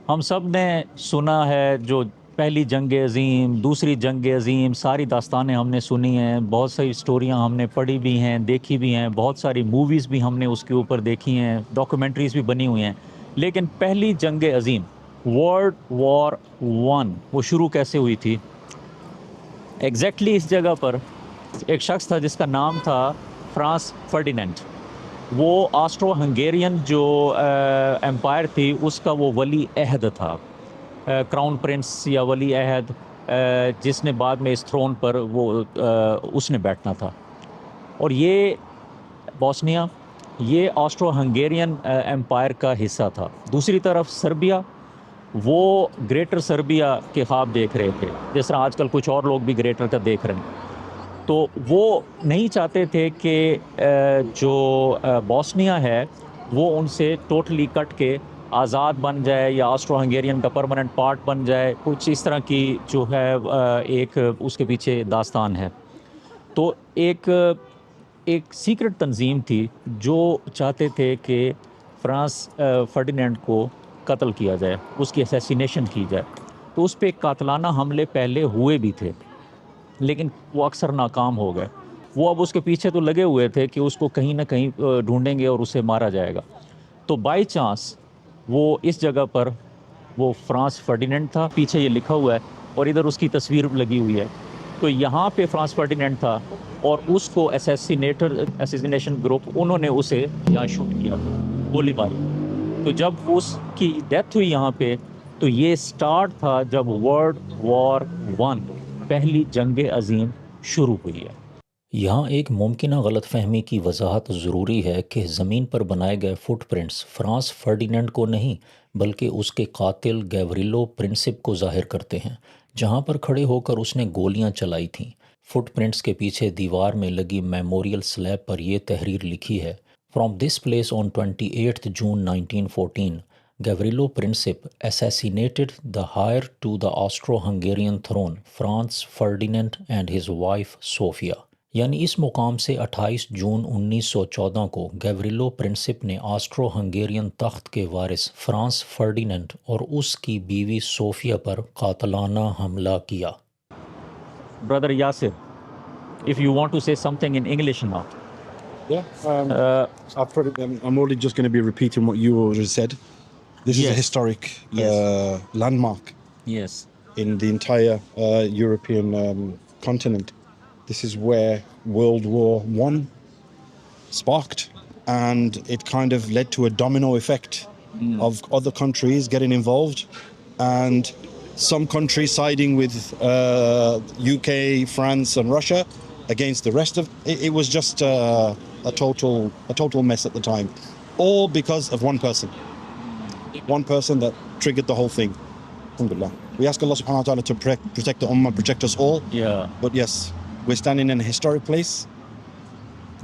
ہم سب نے سنا ہے جو پہلی جنگ عظیم، دوسری جنگ عظیم، ساری داستانیں ہم نے سنی ہیں، بہت ساری اسٹوریاں ہم نے پڑھی بھی ہیں، دیکھی بھی ہیں، بہت ساری موویز بھی ہم نے اس کے اوپر دیکھی ہیں، ڈاکومنٹریز بھی بنی ہوئی ہیں۔ لیکن پہلی جنگ عظیم، ورلڈ وار ون، وہ شروع کیسے ہوئی تھی؟ ایگزیکٹلی اس جگہ پر ایک شخص تھا جس کا نام تھا فرانس فرڈینینڈ۔ وہ آسٹرو ہنگیرین جو امپائر تھی اس کا وہ ولی عہد تھا، کراؤن پرنس یا ولی عہد، جس نے بعد میں اس تھرون پر وہ اس نے بیٹھنا تھا۔ اور یہ بوسنیا، یہ آسٹرو ہنگیرین امپائر کا حصہ تھا۔ دوسری طرف سربیا، وہ گریٹر سربیا کے خواب دیکھ رہے تھے، جس طرح آج کل کچھ اور لوگ بھی گریٹر کا دیکھ رہے ہیں۔ تو وہ نہیں چاہتے تھے کہ جو بوسنیا ہے وہ ان سے ٹوٹلی کٹ کے آزاد بن جائے یا آسٹرو ہنگیرین کا پرماننٹ پارٹ بن جائے، کچھ اس طرح کی جو ہے ایک اس کے پیچھے داستان ہے۔ تو ایک سیکرٹ تنظیم تھی جو چاہتے تھے کہ فرانس فرڈینینڈ کو قتل کیا جائے، اس کی اسیسینیشن کی جائے۔ تو اس پہ قاتلانہ حملے پہلے ہوئے بھی تھے، لیکن وہ اکثر ناکام ہو گئے۔ وہ اب اس کے پیچھے تو لگے ہوئے تھے کہ اس کو کہیں نہ کہیں ڈھونڈیں گے اور اسے مارا جائے گا۔ تو بائی چانس وہ اس جگہ پر وہ فرانس فرڈینینڈ تھا، پیچھے یہ لکھا ہوا ہے اور ادھر اس کی تصویر لگی ہوئی ہے۔ تو یہاں پہ فرانس فرڈینینڈ تھا اور اس کو اسیسینیشن گروپ انہوں نے اسے یہاں شوٹ کیا، گولی ماری۔ تو جب اس کی ڈیتھ ہوئی یہاں پہ، تو یہ سٹارٹ تھا جب ورلڈ وار ون، پہلی جنگ عظیم شروع ہوئی ہے۔ یہاں ایک ممکنہ غلط فہمی کی وضاحت ضروری ہے کہ زمین پر بنائے گئے فٹ پرنٹس فرانس فرڈینینڈ کو نہیں بلکہ اس کے قاتل گیوریلو پرنسپ کو ظاہر کرتے ہیں، جہاں پر کھڑے ہو کر اس نے گولیاں چلائی تھیں۔ فٹ پرنٹس کے پیچھے دیوار میں لگی میموریل سلیب پر یہ تحریر لکھی ہے: from this place on 28 June 1914 Gavrilo Princip assassinated the heir to the Austro-Hungarian throne, Franz Ferdinand and his wife Sofia۔ یعنی اس مقام سے 28 جون 1914 کو گیوریلو پرنسپ نے آسٹرو ہنگیرین تخت کے وارث فرانس فرڈینینڈ اور اس کی بیوی صوفیا پر قاتلانہ حملہ کیا۔ Brother Yasir, if you want to say something in English now. Yeah, I'm only just going to be repeating what you already said. This is a historic landmark in the entire European continent. This is where World War I sparked, and it kind of led to a domino effect of other countries getting involved, and some countries siding with UK, France, and Russia against the rest of it. It was just a total mess at the time, all because of one person that triggered the whole thing. Alhamdulillah. We ask Allah subhanahu wa ta'ala to protect the ummah, protect us all. Yeah. But yes, we're standing in a historic place.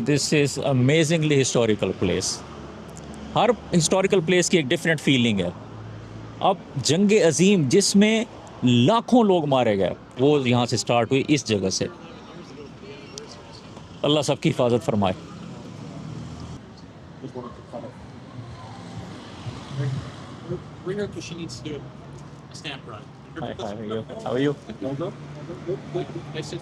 This is amazingly historical place. Hare historical place کی ایک different feeling ہے۔ اب جنگ عظیم جس میں لاکھوں لوگ مارے گئے، وہ یہاں سے سٹارٹ ہوئی، اس جگہ سے۔ اللہ سب کی حفاظت فرمائے۔ Bring her because she needs to do a stamp run. Hi, how are you? How are you? Good. I said,